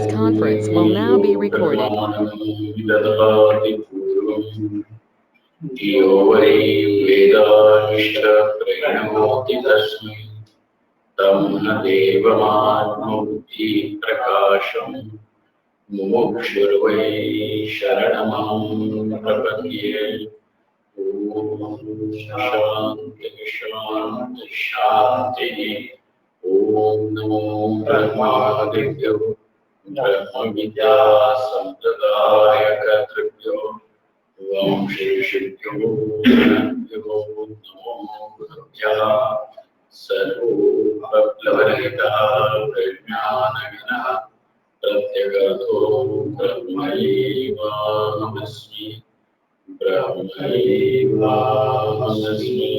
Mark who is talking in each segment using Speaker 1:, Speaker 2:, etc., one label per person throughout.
Speaker 1: This conference will now be recorded.
Speaker 2: धियो वै वेदांश्च प्रणोति तस्मै तन्न देवमात्मबुद्धिप्रकाशम् मुमुक्षुर्वै शरणमहं प्रपद्ये। ॐ शान्ति शान्ति शान्तिः। ॐ नमो ब्रह्मादिभ्यो ब्रह्मविद्या सम्प्रदायकर्तृभ्यो ओम श्री शिवभ्यो नमो बुद्धभ्यः सर्वोपप्लवरहितः प्रज्ञानघनः प्रत्यगतो ब्रह्मैवाहमस्मि ब्रह्मैवाहमस्मि।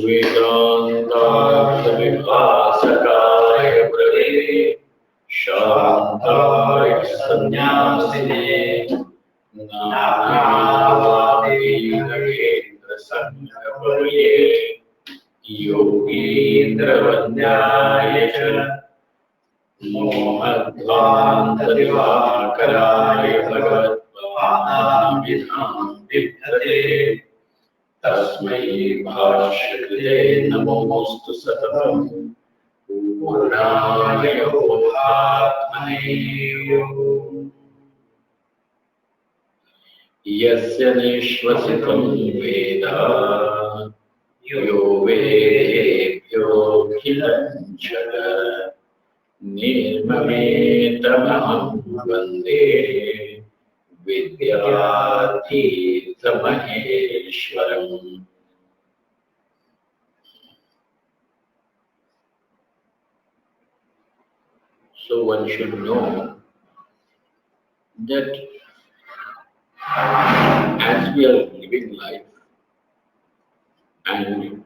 Speaker 2: वेदान्तार्थविभासकाय प्रवे शान्ताय सन्न्यासिने नानावादीनगेन्द्रसङ्गपरये योगीन्द्रवन्द्याय च मोहध्वान्तदिवाकराय भगवत्पादाभिधां तस्मै भाष्यकृते नमोऽस्तु सततम् पूर्णाय बोधात्मने। यस्य निश्वसितं वेद यो वेदेभ्योऽखिलं जगत् निर्ममेतमहं वन्दे विद्यातीर्थमहेश्वरम्। So one should know that as we are living life and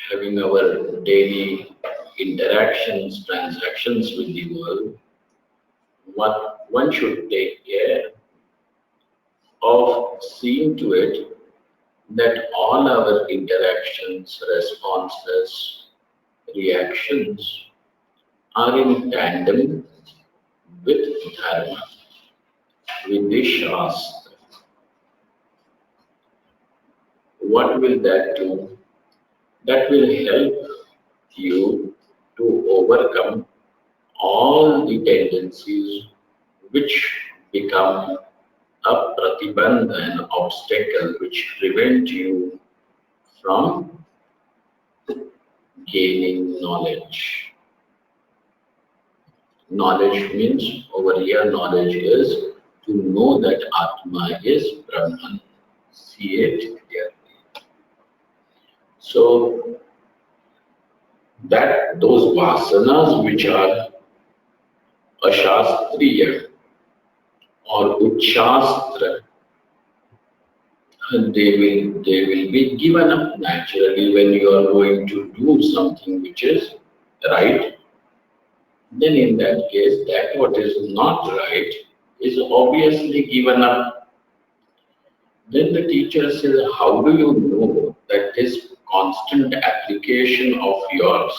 Speaker 2: having our daily interactions, transactions with the world, what one should take care of seeing to it that all our interactions, responses, reactions are in tandem with dharma, with the shastra. What will that do? That will help you to overcome all the tendencies which become a pratibandha, an obstacle which prevent you from gaining knowledge. Knowledge means, over here, knowledge is to know that Atma is Brahman. See it clearly. So, that those vasanas which are ashastriya or uchshastra, they will be given up naturally when you are going to do something which is right. Then in that case, that what is not right is obviously given up. Then the teacher says, how do you know that this constant application of yours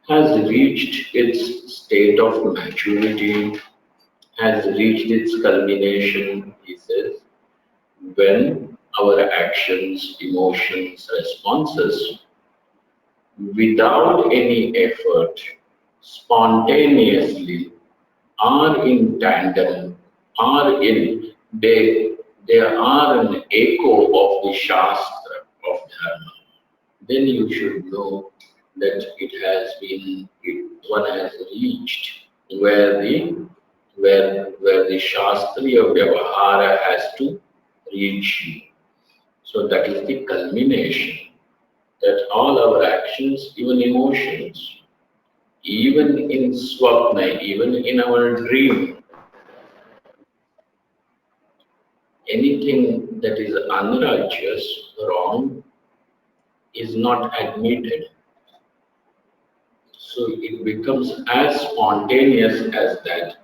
Speaker 2: has reached its state of maturity, has reached its culmination? He says, when our actions, emotions, responses, without any effort, spontaneously are in tandem, they are an echo of the Shastra of Dharma. Then you should know that one has reached where the Shastriya Vyavahara has to reach you. So that is the culmination, that all our actions, even emotions, even in swapna, even in our dream, anything that is unrighteous, wrong, is not admitted. So it becomes as spontaneous as that.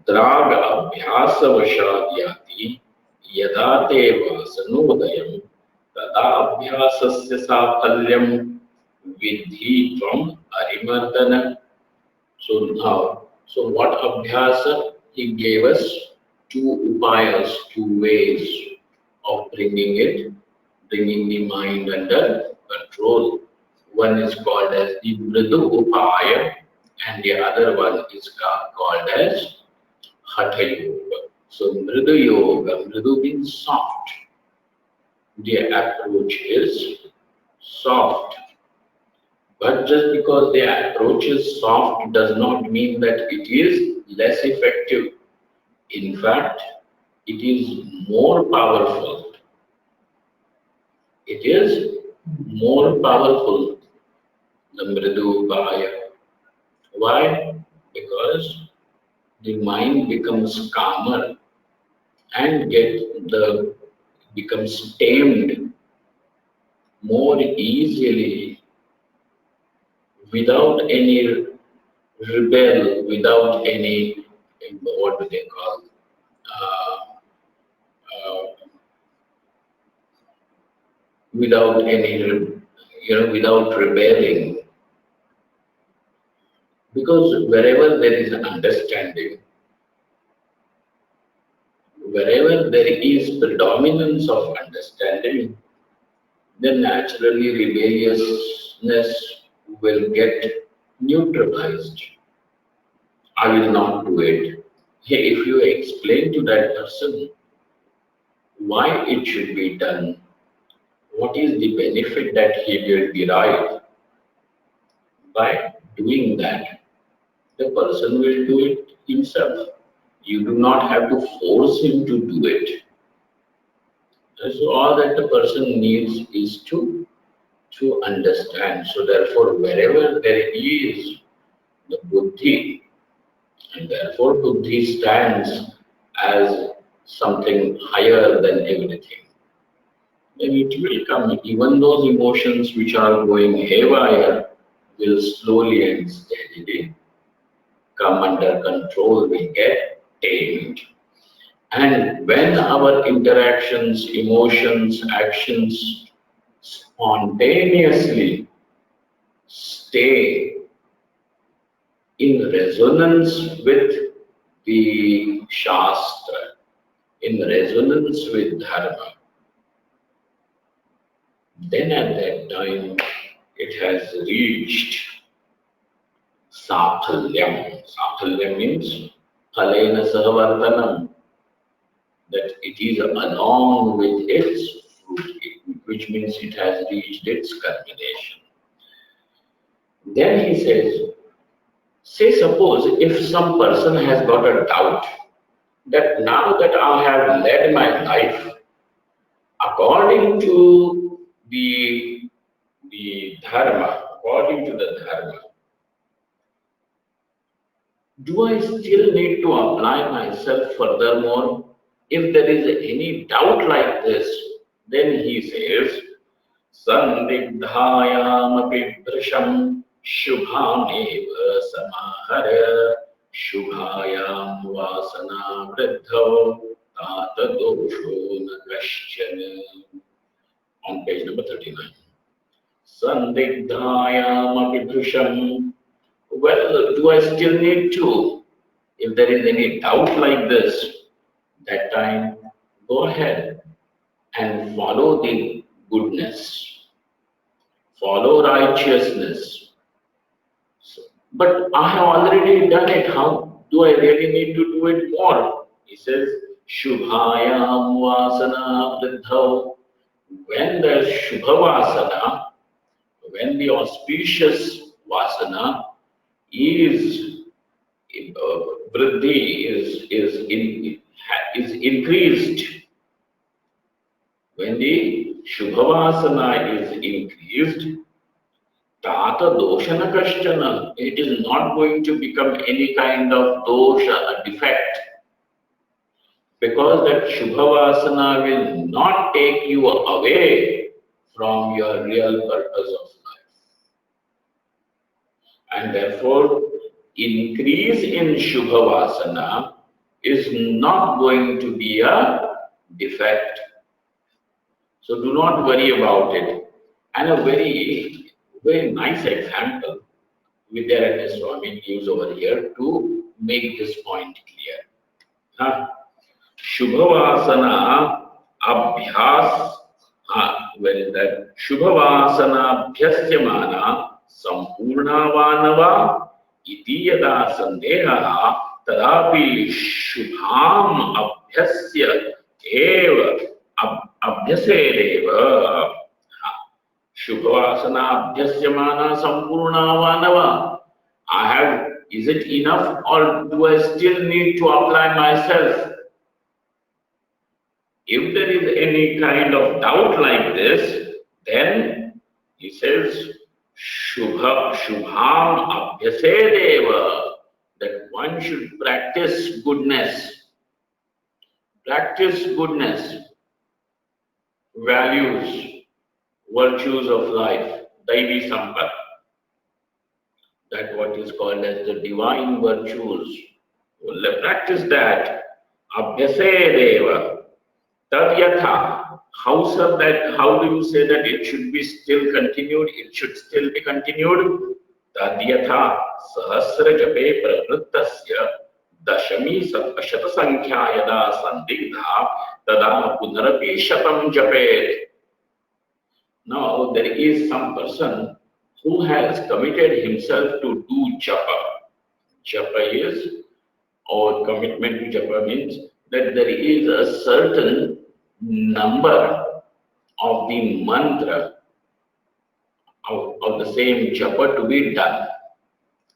Speaker 2: Draga abhyasa vashadyati yada te vasanodayam tada abhyasasya safalyam vidhi tvam arimardana. So now, so what abhyasa? He gave us two upayas, two ways of bringing the mind under control. One is called as the mridu upaya, and the other one is called as hatha yoga. So mridu yoga, mridu means soft. The approach is soft. But just because the approach is soft does not mean that it is less effective. In fact, it is more powerful. It is more powerful, the Mridu Upaya. Why? Because the mind becomes calmer and becomes tamed more easily without any rebel, without any, what do they call, uh, uh, without any, without rebelling. Because wherever there is understanding, wherever there is predominance of understanding, then naturally rebelliousness will get neutralized. I will not do it. Hey, if you explain to that person why it should be done, what is the benefit that he will derive by doing that, the person will do it himself. You do not have to force him to do it. So all that the person needs is to understand. So therefore, wherever there is the buddhi, and therefore buddhi stands as something higher than everything, then it will come. Even those emotions which are going haywire will slowly and steadily come under control, will get tamed. And when our interactions, emotions, actions spontaneously stay in resonance with the Shastra, in resonance with Dharma, then at that time it has reached Saphalyam. Saphalyam means Phalena Sahavartanam, that it is along with its fruit, which means it has reached its culmination. Then he says, say suppose if some person has got a doubt that now that I have led my life according to the dharma, according to the dharma, do I still need to apply myself furthermore? If there is any doubt like this, then he says, Sandigdhayamapi drisham shubhameva samahara shubhayam vasana vriddho tata dosho na kaschana. On page number 39. Sandigdhayamapi drisham. Well, do I still need to? If there is any doubt like this, that time go ahead and follow the goodness, follow righteousness. But I have already done it. How do I really need to do it more? He says, Shubhayam Vasana Vriddhav. When the Shubha Vasana, when the auspicious Vasana is vriddhi is increased, when the Shubhavasana is increased, Tata doshana kashchana, it is not going to become any kind of dosha, a defect, because that Shubhavasana will not take you away from your real purpose of life. And therefore, increase in Shubhavasana is not going to be a defect. So do not worry about it. And a very, very nice example. Vidyaranya Swami gives over here to make this point clear. Shubhavasana abhyas, where is that? Shubhavasana abhyasyamana sampurnavanava iti yada sandeha tadapi shubham abhyasya eva abhyasedeva. Shubhavasana abhyasyamana sampurnavanava. Is it enough or do I still need to apply myself? If there is any kind of doubt like this, then he says, Shubham abhyasedeva, that one should practice goodness. Practice goodness, values, virtues of life, Daivi Sampat. That what is called as the divine virtues. Well, practice that. Abhyasedeva. Tadyatha. How do you say that it should be still continued? It should still be continued. Tadyatha sahasra jape pravrittasya dashami shata sankhya yada sandigdha tada punarapi shatam japet. Now there is some person who has committed himself to do japa. Japa is, or commitment to japa means that there is a certain number of the mantra of the same japa to be done.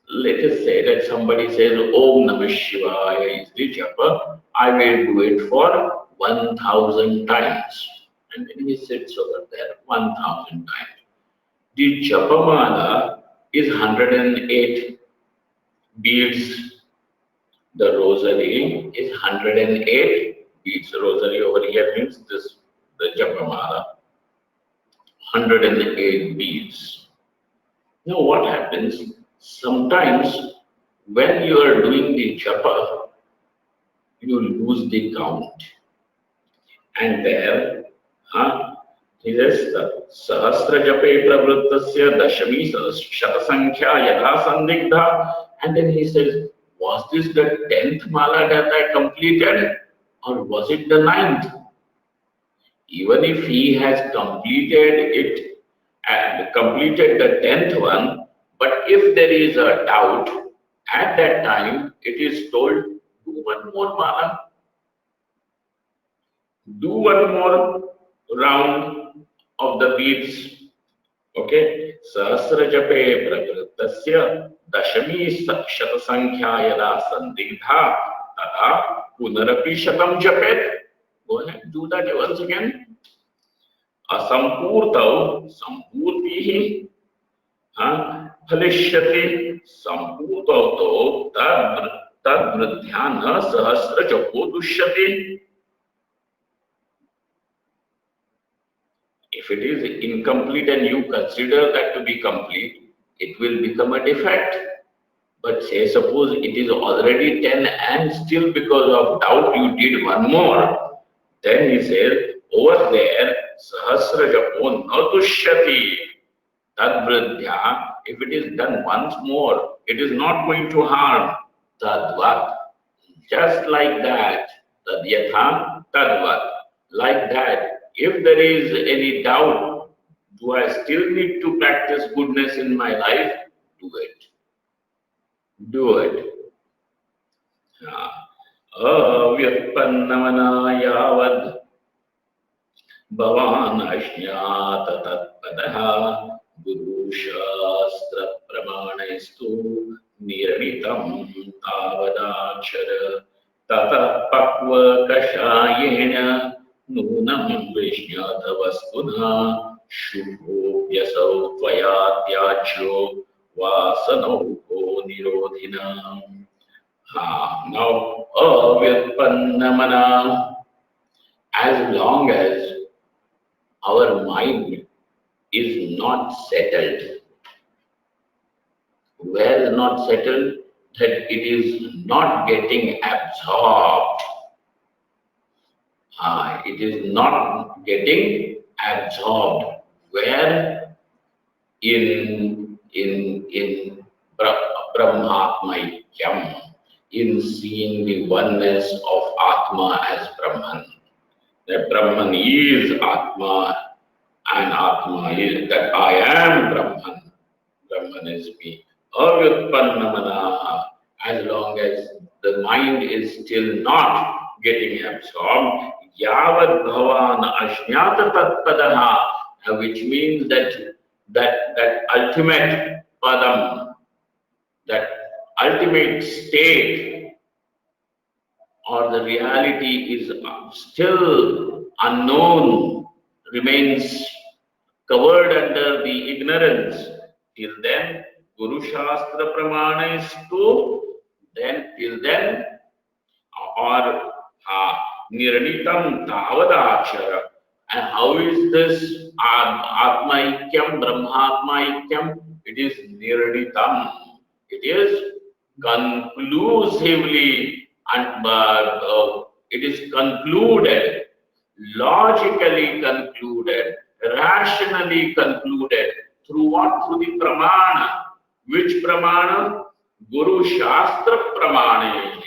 Speaker 2: Let us say that somebody says, Om Namah Shivaya is the japa, I will do it for 1000 times. And then he sits over there 1000 times. The japamala is 108 beads. The rosary is 108 beads. Rosary over here means this, the japamala. 108 beads. Now what happens? Sometimes when you are doing the japa, you lose the count. And there, he says, Sahasra jape pravrittasya dashami shata sankhya yada sandigdha. And then he says, was this the 10th mala that I completed, or was it the 9th? Even if he has completed it and completed the 10th one, but if there is a doubt, at that time it is told, do one more mala, do one more round of the beads. Okay, Sahasra jape pravrittasya dashami shata sankhya yada sandigdha tada punarapi shatam japet. Go ahead, do that once again. Asampurtau sampurtihi phalishyati sampurtau to tad vridhyana sahasra japo dushyati. If it is incomplete and you consider that to be complete, it will become a defect. But say suppose it is already 10 and still because of doubt you did one more, then he says over there, Sahasra japo natushyati tadvridhya. If it is done once more, it is not going to harm. Tadvat. Just like that. Tadyatha tadvat. Like that. If there is any doubt, do I still need to practice goodness in my life? Do it. Do it. Avyatpannamana yavad bhavan ashnata tatpadaha guru shastra pramanaistu nirmitam tavadachara tata pakva kashayena nunam vishnata vastuna shubhovyasau tvayatyacho vasanauko nirodhina. Now, avyatpannamana, as long as our mind is not settled, where is not settled? That it is not getting absorbed. It is not getting absorbed. Where? In Brahmatmaikyam, in seeing the oneness of Atma as Brahman. That Brahman is Atma and Atma is that I am Brahman. Brahman is me. Avyutpannamanaha, as long as the mind is still not getting absorbed, Yavad Bhavan Ashnata Tatpadaha, which means that ultimate padam, that ultimate state or the reality is still unknown, remains covered under the ignorance. Till then, Guru Shastra Pramana is true. Then, till then, or Niranitam Tavadachara. And how is this Atmaikyam, Brahmatmaikyam? It is Niranitam. It is conclusively and it is concluded, logically concluded, rationally concluded. Through what? Through the Pramana. Which Pramana? Guru Shastra Pramana.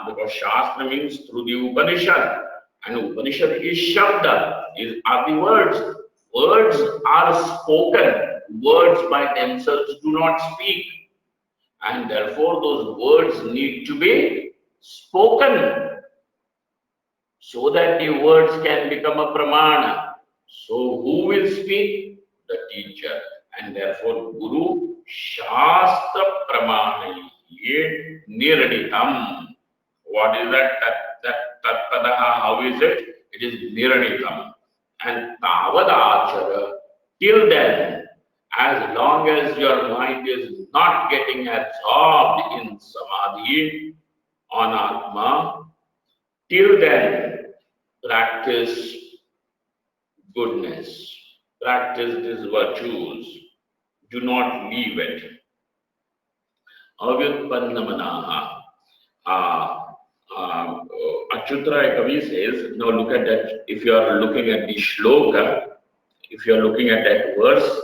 Speaker 2: Because Shastra means through the Upanishad. And Upanishad is Shabda, are the words. Words are spoken. Words by themselves do not speak. And therefore those words need to be spoken so that the words can become a pramana. So who will speak? The teacher. And therefore Guru Shastra Pramana Niranitam. What is that? Tatpadaha, how is it? It is Niranitam. And Tavadachara, till then, as long as your mind is not getting absorbed in Samadhi on Atma, till then, practice goodness, practice these virtues, do not leave it. Avyutpannamanaha. Achyutara Kavi says, now look at that, if you are looking at the shloka, if you are looking at that verse,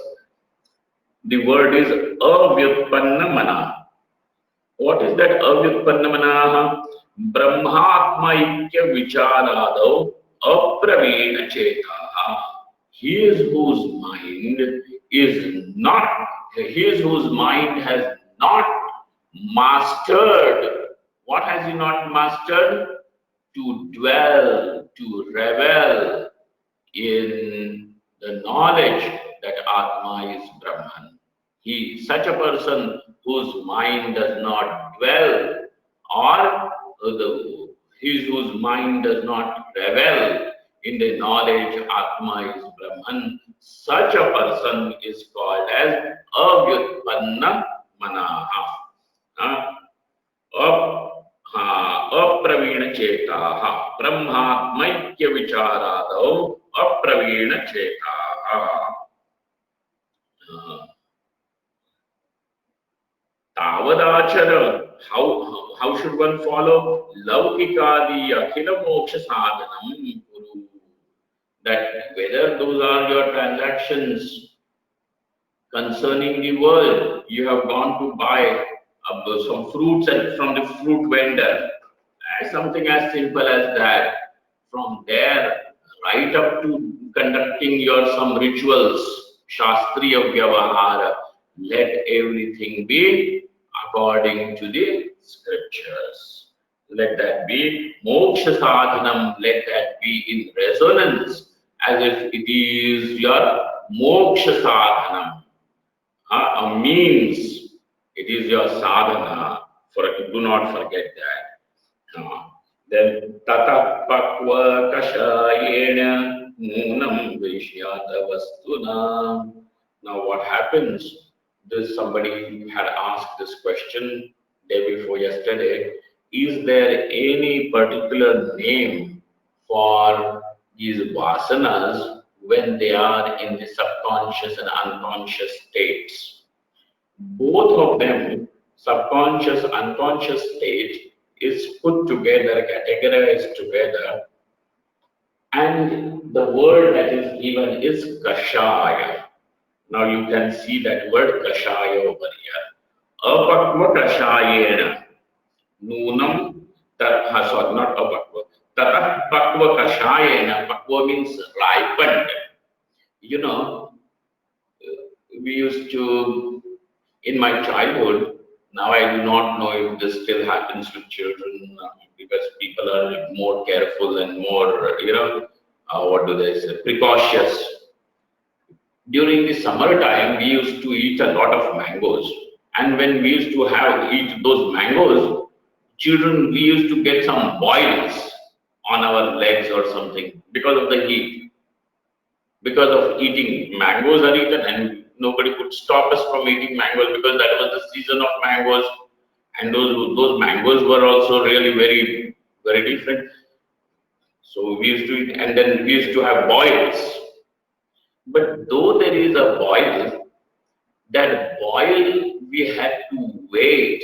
Speaker 2: the word is avyutpannamana. What is that avyutpannamana? Brahmatmaikya vicharadau apravena chetaha. His whose mind has not mastered. What has he not mastered? To dwell, to revel in the knowledge that Atma is Brahman. Such a person whose mind does not dwell, or whose mind does not revel in the knowledge Atma is Brahman, such a person is called as Avyutpanna Manaha. Apravena Chetaha. Brahmatmaikya Vicharadau Apravena Chetaha. Tavadachara. How should one follow? Laukikadi Akhila Moksha Sadhanam Guru. That whether those are your transactions concerning the world, you have gone to buy some fruits from the fruit vendor, something as simple as that. From there, right up to conducting your some rituals, Shastriya Vyavahara, let everything be according to the scriptures. Let that be moksha sadhanam, let that be in resonance as if it is your moksha sadhanam, a means. It is your sadhana. Do not forget that. Then tata pakva kashayena munam vishyata vastuna. Now what happens? Somebody had asked this question day before yesterday. Is there any particular name for these vasanas when they are in the subconscious and unconscious states? Both of them, subconscious, unconscious state, is put together, categorized together, and the word that is given is Kashaya. Now you can see that word kashaya over here. Apakva kashayena. Nunam, sorry, not apakva. Tatah pakva kashayena. Pakva means ripened. You know, we used to, in my childhood, now I do not know if this still happens with children because people are more careful and more, what do they say, precautious. During the summertime, we used to eat a lot of mangoes. And when we used to eat those mangoes, children, we used to get some boils on our legs or something because of the heat. Because of eating mangoes are eaten, and nobody could stop us from eating mangoes because that was the season of mangoes, and those mangoes were also really very, very different. So we used to eat, and then we used to have boils. But though there is a boil, that boil we had to wait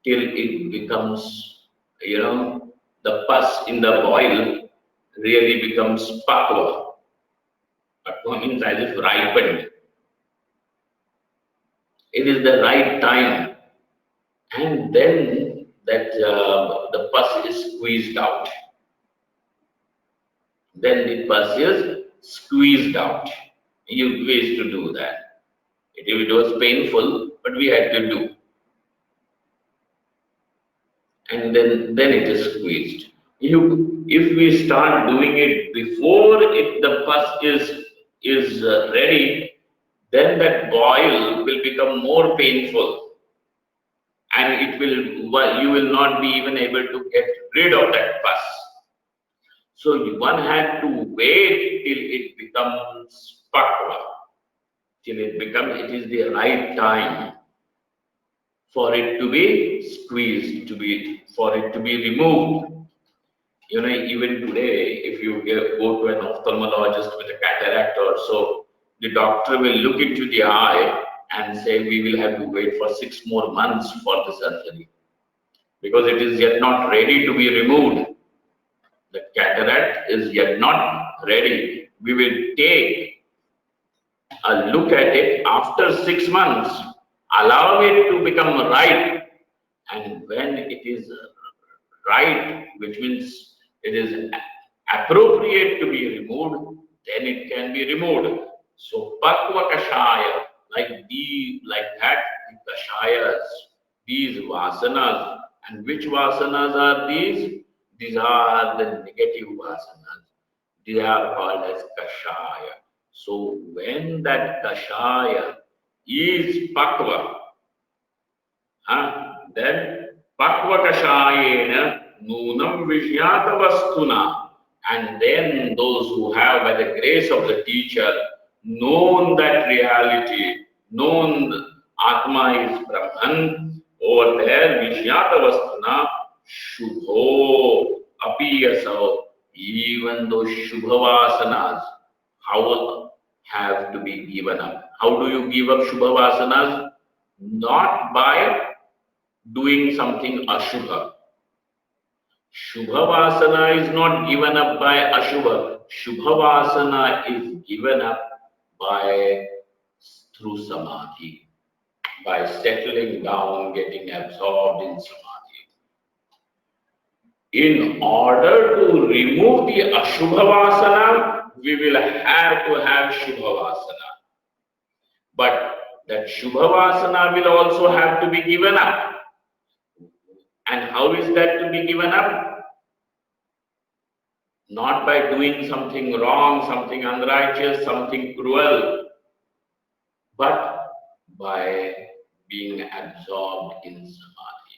Speaker 2: till it becomes, the pus in the boil really becomes pakwa. Pakwa means as if ripened. It is the right time, and then that the pus is squeezed out. Then the pus is squeezed out. We used to do that. It was painful, but we had to do. And then it is squeezed. If we start doing it before the pus is ready, then that boil will become more painful, and you will not be even able to get rid of that pus. So one had to wait till it becomes pakwa, it is the right time for it to be squeezed, for it to be removed. Even today, if you go to an ophthalmologist with a cataract or so, the doctor will look into the eye and say, we will have to wait for 6 more months for the surgery because it is yet not ready to be removed. The cataract is yet not ready. We will take a look at it after 6 months, allow it to become ripe, and when it is ripe, which means it is appropriate to be removed, then it can be removed. So pakva kashaya, like that, the kashayas, these vasanas, and which vasanas are these? These are the negative vasanas. They are called as kashaya. So when that kashaya is pakva, then pakva kashayena nunam vishyata vastuna, and then those who have, by the grace of the teacher, known that reality, known Atma is Brahman, over there, vishyata vastuna, shubho apiyasau, even those shubhavasanas, how have to be given up. How do you give up shubhavasanas? Not by doing something ashubha. Shubhavasana is not given up by ashubha. Shubhavasana is given up through samadhi, by settling down, getting absorbed in samadhi. In order to remove the ashubhavasana, we will have to have shubhavasana. But that shubhavasana will also have to be given up. And how is that to be given up? Not by doing something wrong, something unrighteous, something cruel, but by being absorbed in samadhi.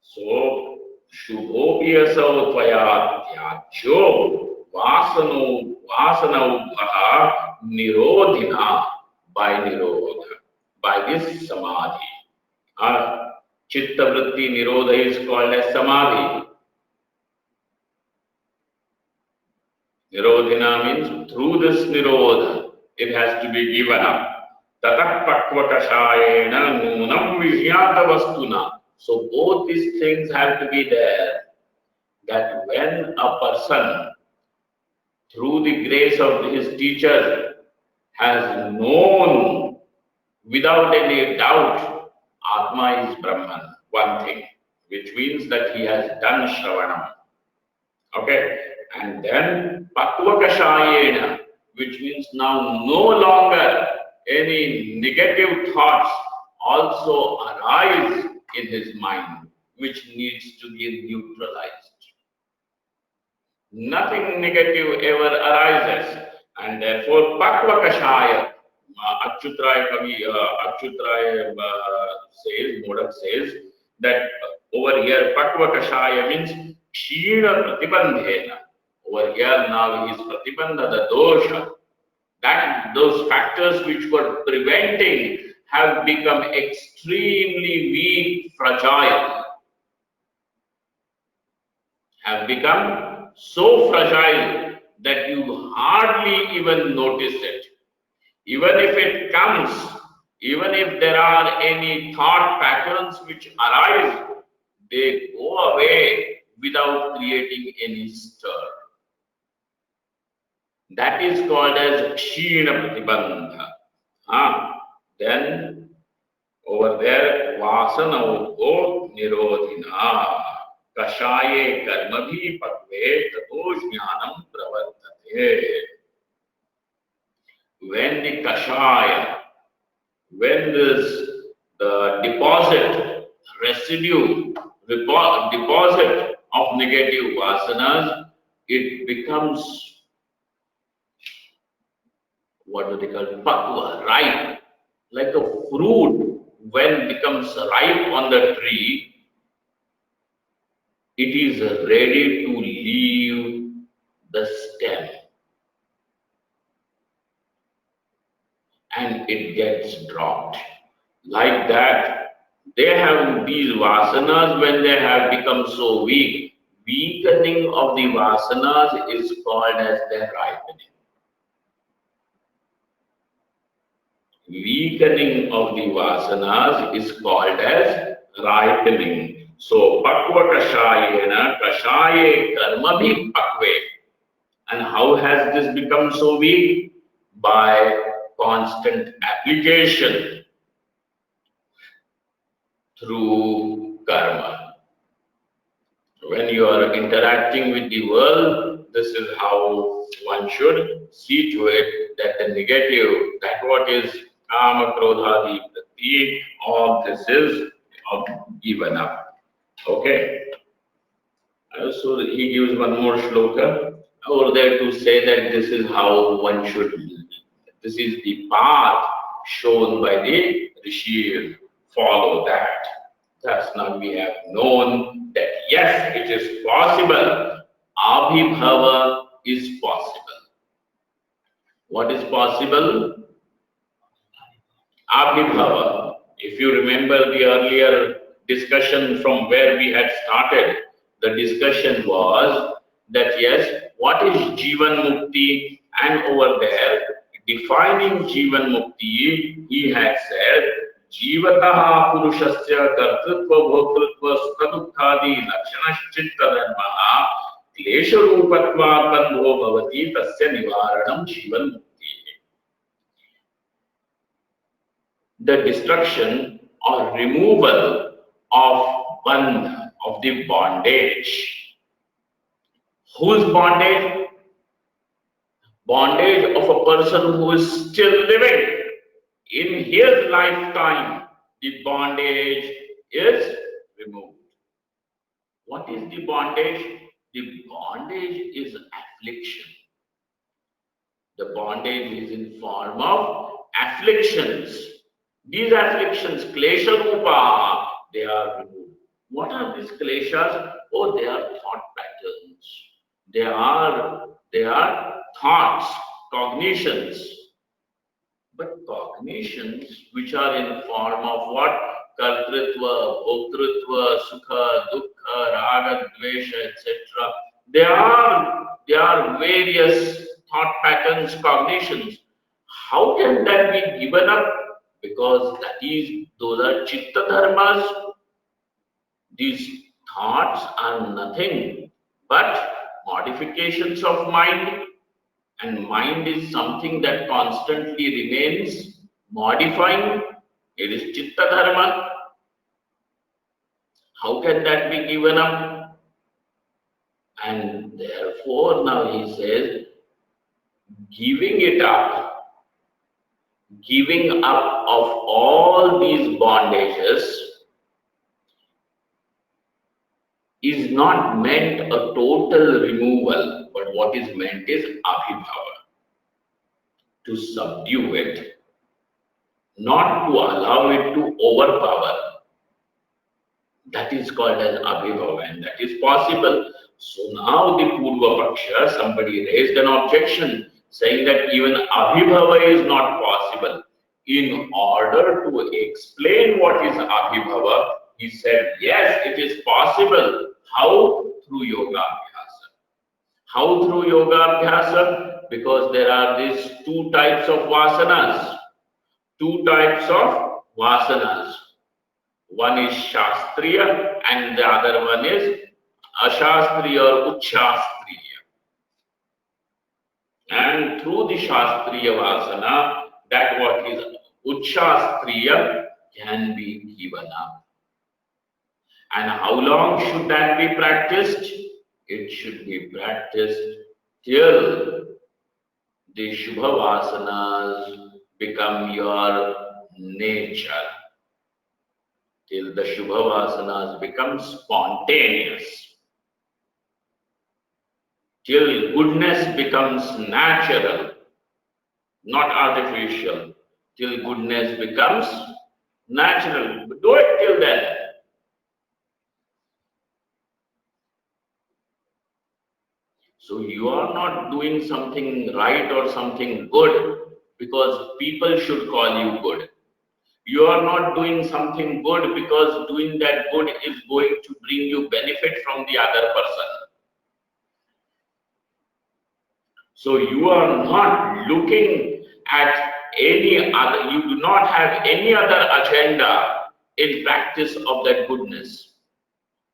Speaker 2: So, shubhopiyasau tvaya tyajyo vasanau bhaha nirodhina, by nirodha, by this samadhi. Chitta vritti nirodha is called as samadhi. Nirodhina means through this nirodha, it has to be given up. Tatah pakva kashayena nunam vishyata vastuna. So both these things have to be there. That when a person, through the grace of his teacher, has known without any doubt, Atma is Brahman, one thing, which means that he has done Shravanam. Okay, and then Pakvakashayena, which means now no longer any negative thoughts also arise in his mind, which needs to be neutralized. Nothing negative ever arises, and therefore Pakvakashaya, Achyutraya says, Modak says that over here Pakvakashaya means Kshina Pratibandhena. Over here now is Pratibandha, the dosha, that those factors which were preventing have become extremely weak, fragile, have become so fragile that you hardly even notice it. Even if it comes, even if there are any thought patterns which arise, they go away without creating any stir. That is called as Kshina Pratibandha. Then over there, Vasana Go Nirodhina. Kashaye Karmabhi Pakve Tato Jnanam Pravartate. When the Kashaya, when this the deposit, residue, deposit of negative vasanas, it becomes, what do they call it? Pakva, ripe, like a fruit when becomes ripe on the tree, it is ready to leave the stem and it gets dropped. Like that, they have these vasanas when they have become so weak. Weakening of the vasanas is called as their ripening. Weakening of the vasanas is called as ripening. So, Pakva Kashayena, Kashaye Karmabhi Pakve. And how has this become so weak? By constant application through karma. When you are interacting with the world, this is how one should see to it that the negative, that what is kama, krodhadi, prati, all this is given up. Okay. So he gives one more shloka over there to say that this is how one should live. This is the path shown by the Rishi. Follow that. Thus now we have known that yes, it is possible. Abhibhava is possible. What is possible? Abhibhava. If you remember the earlier discussion from where we had started, the discussion was that yes, what is Jivan Mukti? And over there, defining Jivan Mukti, he had said, Jivataha Purushasya Kartrutva Bhotrutva Sukhadukhadi Lakshanaschitta Dharmaha Klesha Rupatva Bandho Bhavati Tasya Nivaranam Jivan Mukti. The destruction or removal of bandha, of the bondage. Whose bondage? Bondage of a person who is still living. In his lifetime, the bondage is removed. What is the bondage? The bondage is affliction. The bondage is in form of afflictions. These afflictions, klesha rupa, they are removed. What are these kleshas? Oh, they are thought patterns. They are thoughts, cognitions. But cognitions which are in form of what? Kartritva, bhoktritva, sukha, dukkha, raga, dvesha, etc. They are various thought patterns, cognitions. How can that be given up? Because those are chitta dharmas. These thoughts are nothing but modifications of mind, and mind is something that constantly remains modifying. It is Chitta Dharma. How can that be given up? And therefore, now he says, giving it up, giving up of all these bondages is not meant a total removal, but what is meant is abhibhava, to subdue it, not to allow it to overpower. That is called as abhibhava, and that is possible. So now the Purva Paksha, somebody raised an objection saying that even abhibhava is not possible. In order to explain what is abhibhava, he said, yes, it is possible. How? Through yoga abhyasa. How through yoga abhyasa? Because there are these two types of vasanas. Two types of vasanas. One is Shastriya and the other one is Ashastriya or Uchchastriya. And through the Shastriya Vasana, that what is Uchchastriya can be given up. And how long should that be practiced? It should be practiced till the Shubha Vasanas become your nature. Till the Shubha Vasanas become spontaneous. Till goodness becomes natural, not artificial. Till goodness becomes natural. Do it till then. So you are not doing something right or something good because people should call you good. You are not doing something good because doing that good is going to bring you benefit from the other person. So you are not looking at any other, you do not have any other agenda in practice of that goodness.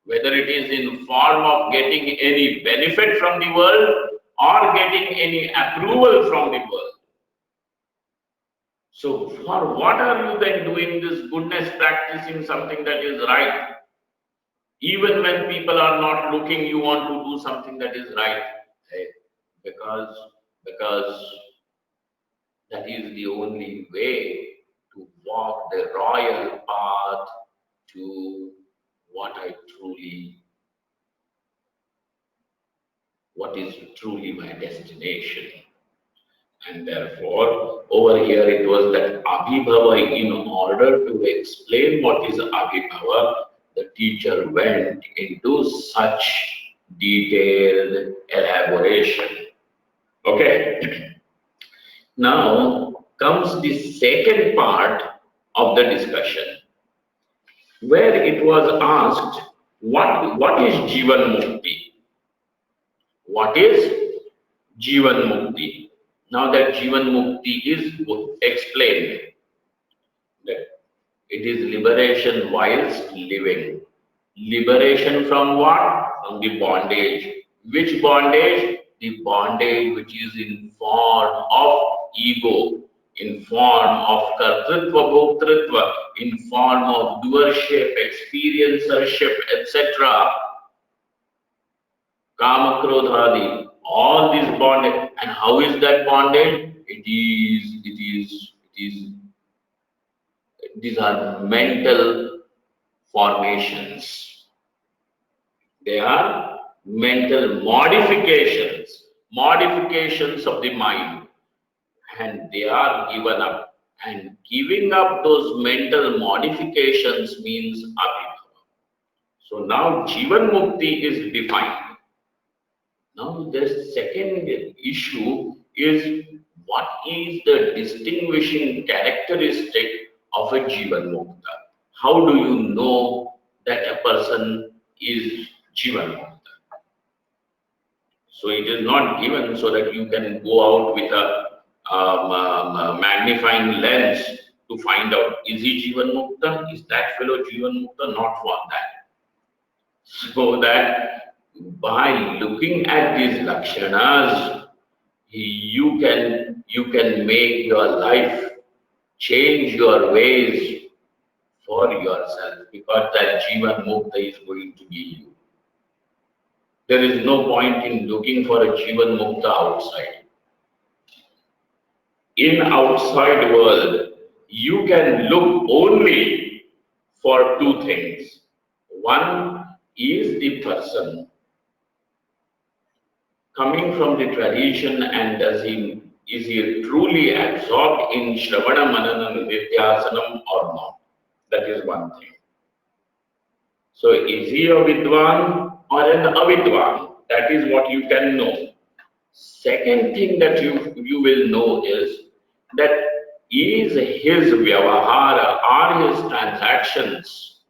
Speaker 2: Whether it is in form of getting any benefit from the world or getting any approval from the world. So for what are you then doing this goodness, practicing something that is right? Even when people are not looking, you want to do something that is right. Hey, because that is the only way to walk the royal path to what is truly my destination. And therefore, over here it was that abhibhava. In order to explain what is abhibhava, the teacher went into such detailed elaboration. Okay. Now comes the second part of the discussion, where it was asked, what is Jivan Mukti? What is Jivan Mukti? Now that Jivan Mukti is explained, that it is liberation whilst living. Liberation from what? From the bondage. Which bondage? The bondage which is in form of ego, in form of kartritva, bhoktritva, in form of doership, experiencership, etc. Kama, krodhadi, all these bondage. And how is that bondage? These are mental formations. They are mental modifications of the mind. And they are given up. And giving up those mental modifications means abhibhava. So now Jivan Mukti is defined. Now the second issue is, what is the distinguishing characteristic of a Jivan Mukta? How do you know that a person is Jivan Mukta? So it is not given so that you can go out with a magnifying lens to find out, is he Jivan Mukta? Is that fellow Jivan Mukta? Not for that. So that by looking at these lakshanas, you can make your life, change your ways, for yourself, because that Jivan Mukta is going to be you. There is no point in looking for a Jivan Mukta outside. In outside world, you can look only for two things. One is the person coming from the tradition, and is he truly absorbed in Shravana Manana Nidhyasanam or not? That is one thing. So is he a Vidwan or an Avidwan? That is what you can know. Second thing that you will know is that is his vyavahara, are his transactions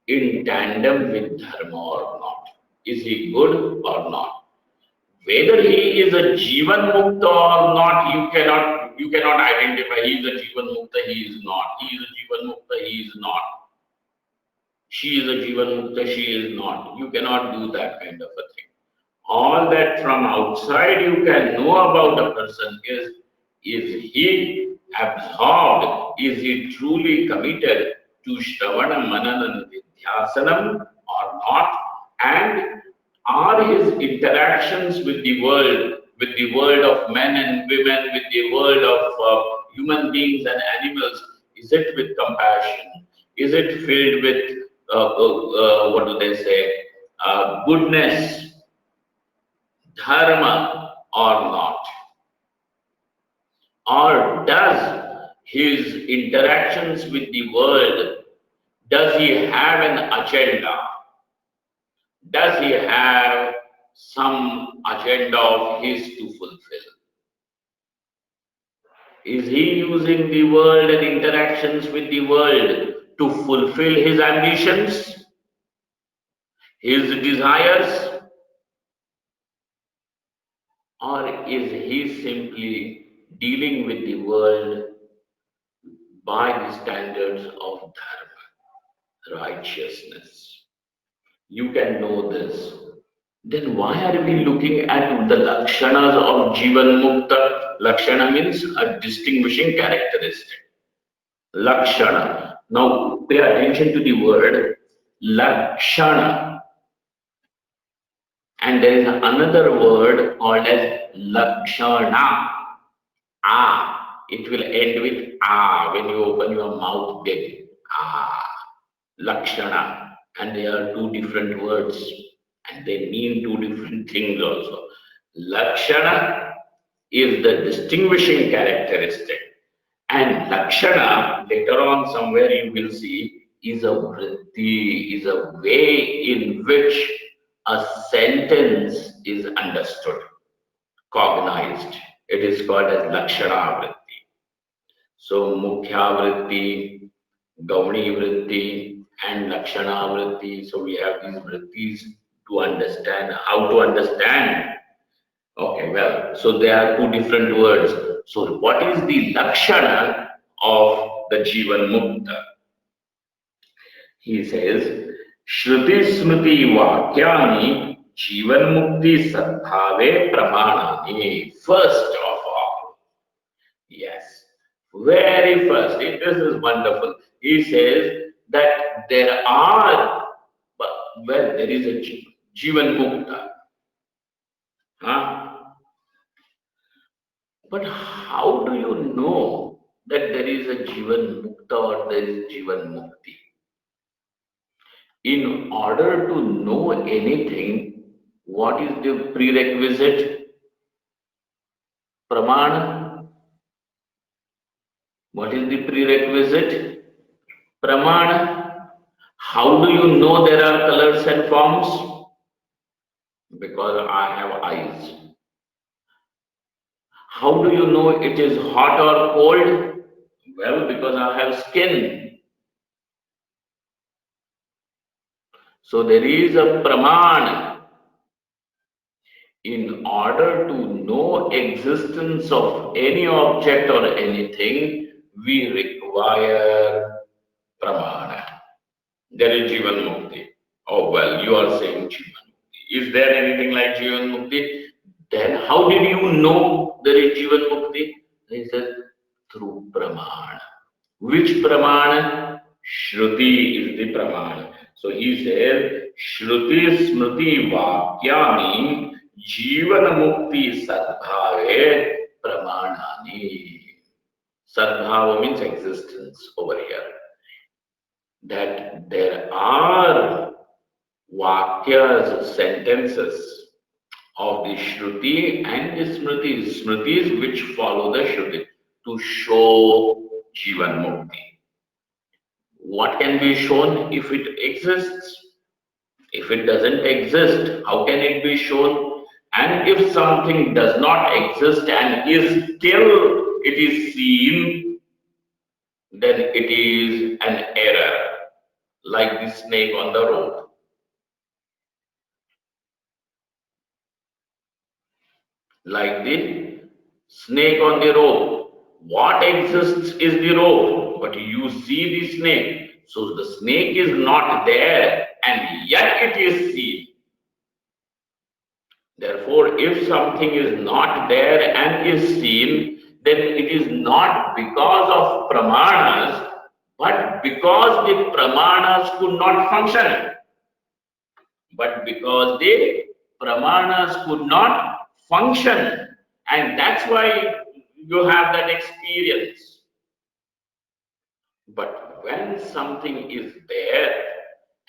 Speaker 2: in tandem with dharma or not? Is he good or not? Whether he is a Jivan Mukta or not, you cannot identify. He is a Jivan Mukta, he is not. He is a Jivan Mukta, he is not. She is a Jivan Mukta, she is not. You cannot do that kind of a thing. All that from outside you can know about a person is he absorbed, is he truly committed to Shravana Manana Nidhyasanam or not, and are his interactions with the world of men and women, with the world of human beings and animals, is it with compassion? Is it filled with, what do they say, goodness, dharma or not? Or does his interactions with the world, does he have an agenda? Does he have some agenda of his to fulfill? Is he using the world and interactions with the world to fulfill his ambitions, his desires? Or is he simply dealing with the world by the standards of dharma, righteousness? You can know this. Then why are we looking at the lakshanas of Jivan Mukta? Lakshana means a distinguishing characteristic. Lakshana. Now pay attention to the word lakshana. And there is another word called as lakshana. Ah. It will end with ah when you open your mouth big. Ah. Lakshana. And they are two different words. And they mean two different things also. Lakshana is the distinguishing characteristic. And Lakshana, later on somewhere you will see, is a vritti, is a way in which a sentence is understood, cognized. It is called as Lakshana vritti. So Mukhya vritti, Gauni vritti, and Lakshana vritti. So we have these vrittis to understand, how to understand. Okay, well, so there are two different words. So what is the Lakshana of the Jivan Mukta? He says, Shruti Smriti Vakyani Jivan Mukti Sadhave Pramanani. First of all, yes, very first, this is wonderful. He says that there are, well, there is a Jivan Mukta. Huh? But how do you know that there is a Jivan Mukta or there is Jivan Mukti? In order to know anything, what is the prerequisite? Pramana. What is the prerequisite? Pramana. How do you know there are colors and forms? Because I have eyes. How do you know it is hot or cold? Well, because I have skin. So there is a praman. In order to know existence of any object or anything, we require pramana. There is Jivan Mukti. Oh well, you are saying Jivan Mukti. Is there anything like Jivan Mukti? Then how did you know there is Jivan Mukti? He says, through pramana. Which pramana? Shruti is the pramana. So he says, Shruti Smriti Vakyani Jivana Mukti Sadbhave Pramanani. Sadbhava means existence over here. That there are Vakyas, sentences of the Shruti and the Smritis, Smritis which follow the Shruti to show Jivan Mukti. What can be shown if it exists? If it doesn't exist, how can it be shown? And if something does not exist and is still it is seen, then it is an error, like the snake on the rope. Like the snake on the rope. What exists is the rope, but you see the snake. So the snake is not there and yet it is seen. Therefore, if something is not there and is seen, then it is not because of pramanas, but because the pramanas could not function. But because the pramanas could not function, and that's why you have that experience. But when something is there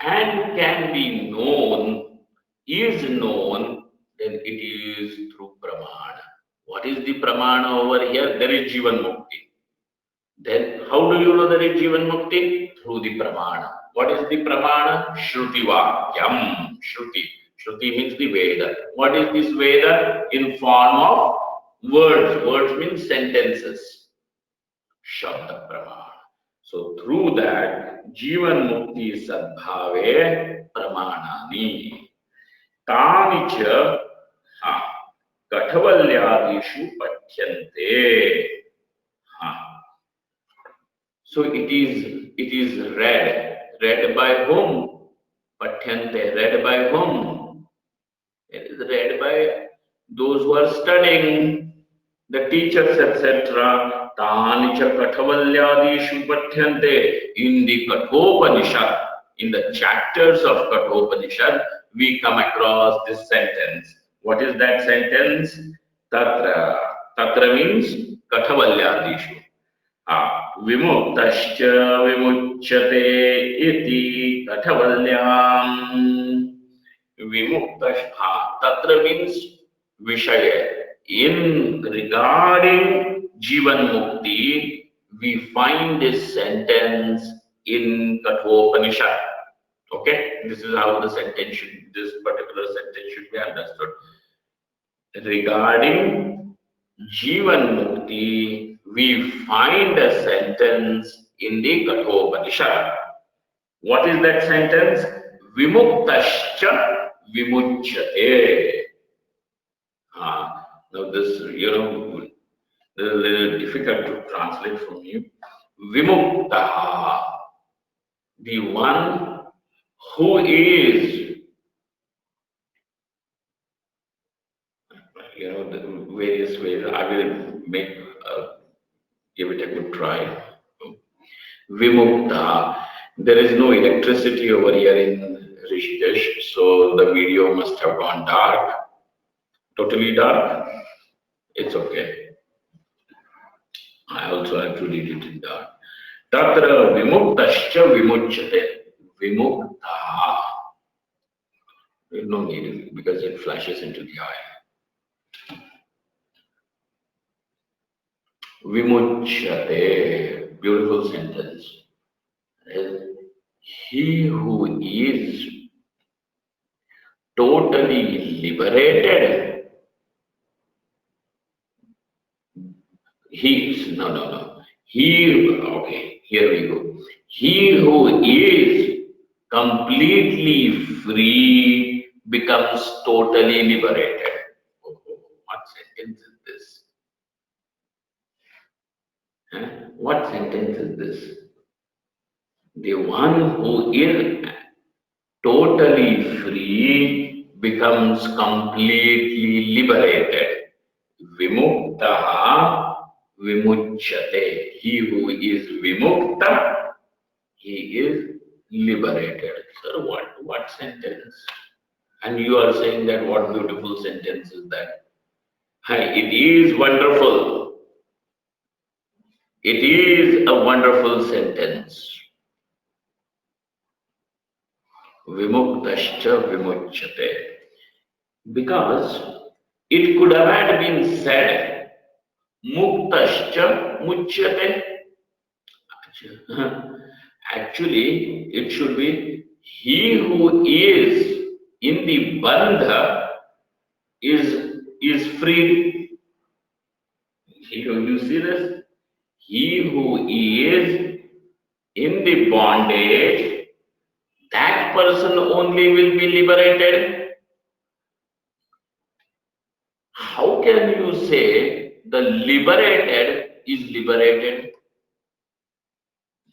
Speaker 2: and can be known, is known, then it is through pramana. What is the pramana over here? There is Jivan Mukti. Then how do you know there is Jivan Mukti? Through the pramana. What is the pramana? Shruti Vakyam. Shruti. Shruti means the Veda. What is this Veda? In form of words. Words means sentences. Shabda pramana. So through that, Jivan Mukti Sadbhave Pramanani. Tani cha Katavalyadishu Pathyante. So it is read by whom? Pathyante, read by whom? It is read by those who are studying, the teachers, etc. Tani cha Katavalyadishu Pathyante. In the Kathopanishad, in the chapters of Kathopanishad, we come across this sentence. What is that sentence? Tatra. Tatra means Katavalyadishu. Vimuktascha vimuchyate iti Katavalyam. Vimuktascha. Tatra means Vishaya. In regarding Jivan Mukti, we find this sentence in Kathopanishad. Okay, this is how this particular sentence should be understood. Regarding Jivan Mukti, we find a sentence in the Kathopanishad. What is that sentence? Vimuktascha vimuchyate. Now this, this is a little difficult to translate from you. Vimuktaha, the one who is, the various ways. I will give it a good try. Vimuktaha. There is no electricity over here in Rishikesh, so the video must have gone dark. Totally dark. It's okay. I also have to read it in dark. Tatra vimuktascha vimuchyate. Vimukta. There's no need because it flashes into the eye. Vimuchyate. Beautiful sentence. He who is totally liberated. Okay, here we go. He who is completely free becomes totally liberated. Oh, what sentence is this? What sentence is this? The one who is totally free becomes completely liberated. Vimuktaha vimuchyate. he who is vimukta, he is liberated. Sir, what sentence? And you are saying that what beautiful sentence is that? It is wonderful. It is a wonderful sentence. Vimuktascha vimuchyate. Because it could have been said muktascha muchyate. Actually, it should be he who is in the bandha is freed. You see this? He who is in the bondage, that person only will be liberated. How can you say the liberated is liberated?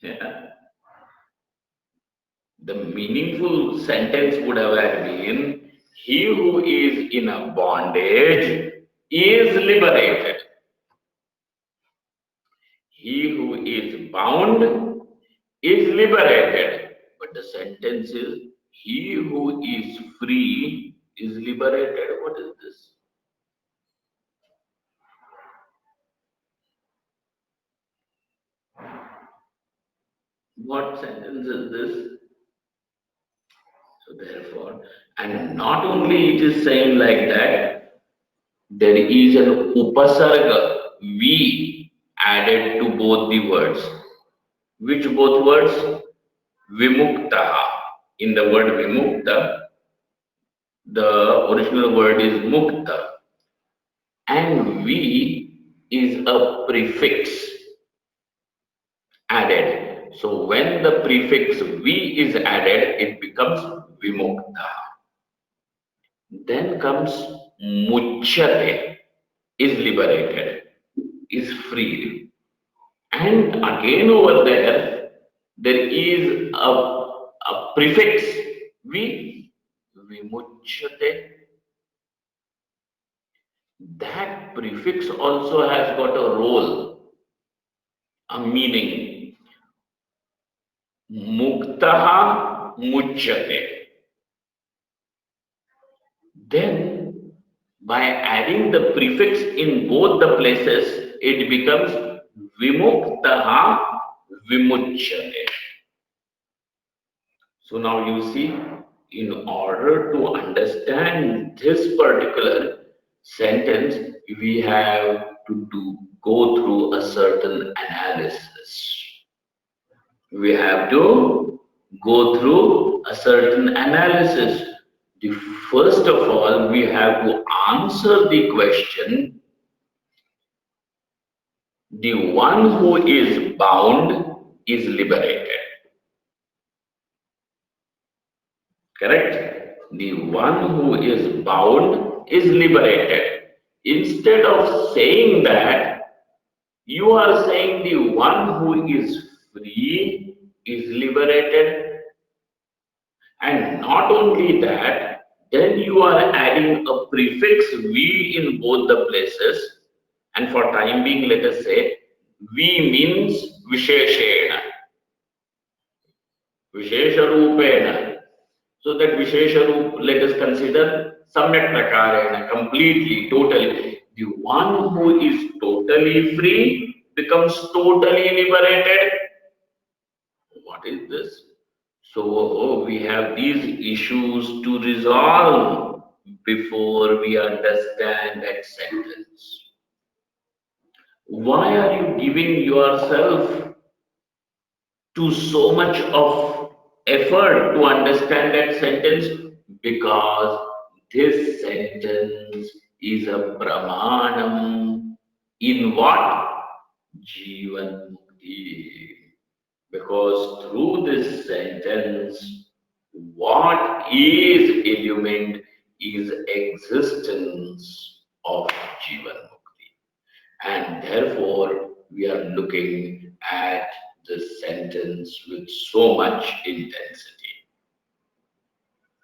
Speaker 2: Yeah. The meaningful sentence would have been, he who is in a bondage is liberated. He who is bound is liberated. But the sentence is, he who is free is liberated. What is this? What sentence is this? So therefore, and not only it is saying like that, there is an upasarga, V, added to both the words. Which both words? Vimukta. In the word vimukta, the original word is mukta. And V is a prefix added. So when the prefix V is added, it becomes vimukta. Then comes muchyate, is liberated, is freed. And again over there is a prefix vimuchyate. That prefix also has got a role, a meaning. Muktaha muchyate. Then, by adding the prefix in both the places, it becomes vimuktaha vimuchyate. So now you see, in order to understand this particular sentence, we have to go through a certain analysis. We have to go through a certain analysis. First of all, we have to answer the question, the one who is bound is liberated. Correct? The one who is bound is liberated. Instead of saying that, you are saying the one who is free is liberated. And not only that, then you are adding a prefix V in both the places. And for time being, let us say V means Visheshena, Vishesha Rupena. So that Vishesha Roop, let us consider Samyak Prakarena, completely, totally. The one who is totally free becomes totally liberated. What is this? So we have these issues to resolve before we understand that sentence. Why are you giving yourself to so much of effort to understand that sentence? Because this sentence is a pramanam in what? Jivan Mukti. Because through this sentence, what is illumined is existence of Jivan Mukti. And therefore, we are looking at this sentence with so much intensity.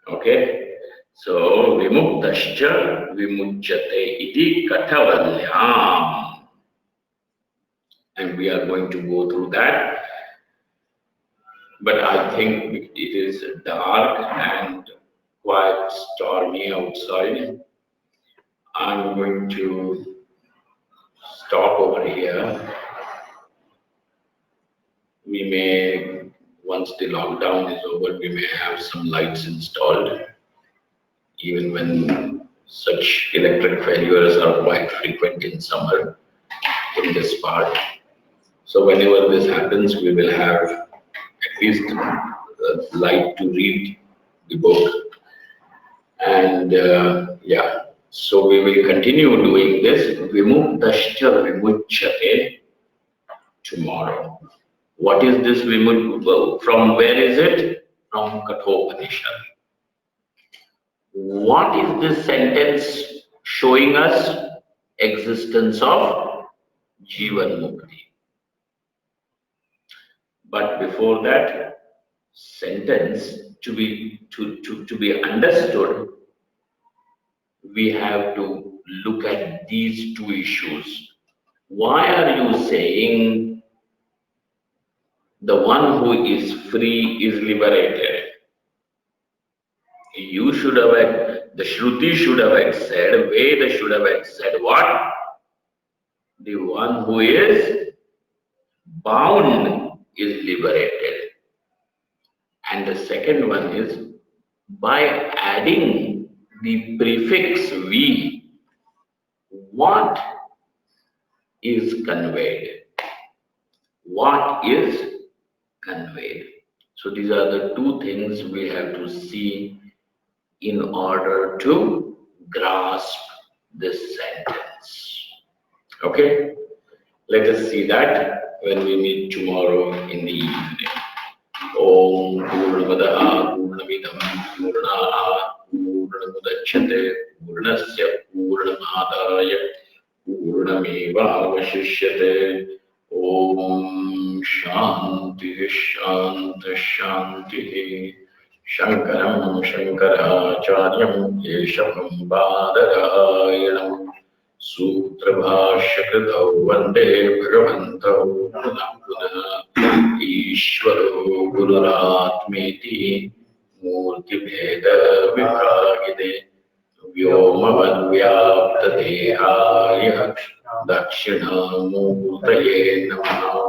Speaker 2: Okay? So, vimuktascha vimuchyate iti katavalyam. and we are going to go through that. But I think it is dark and quite stormy outside. I'm going to stop over here. We may, once the lockdown is over, we may have some lights installed, even when such electric failures are quite frequent in summer in this part. So whenever this happens, we will have at least light to read the book. And yeah, so we will continue doing this Vimuktascha Vimuchyate tomorrow. What is this Vimuk? From where is it? From Kathopanishad. What is this sentence showing us? Existence of Jivan Mukti. But before that sentence to be understood, we have to look at these two issues. Why are you saying the one who is free is liberated? You should have, the Shruti should have said, Veda should have said what? The one who is bound is liberated. And the second one is by adding the prefix V, what is conveyed? What is conveyed? So these are the two things we have to see in order to grasp this sentence. Okay? Let us see that when we meet tomorrow in the evening. Om Purnamadaha Purnamidam Purnaha Purnamudachyate Purnasya Purnamadaya Purnamevavashishyate. Om Shanti Shanti Shanti. Shankaram Shankaracharyam Keshavam Badarayanam Sutra Bhashyakritau Vande Bhagavantau Punah Punah Ishvaro Gururatmeti Murti Bheda Vibhagide Vyomavad Vyapta Dehaya Dakshina Murtaye Namaha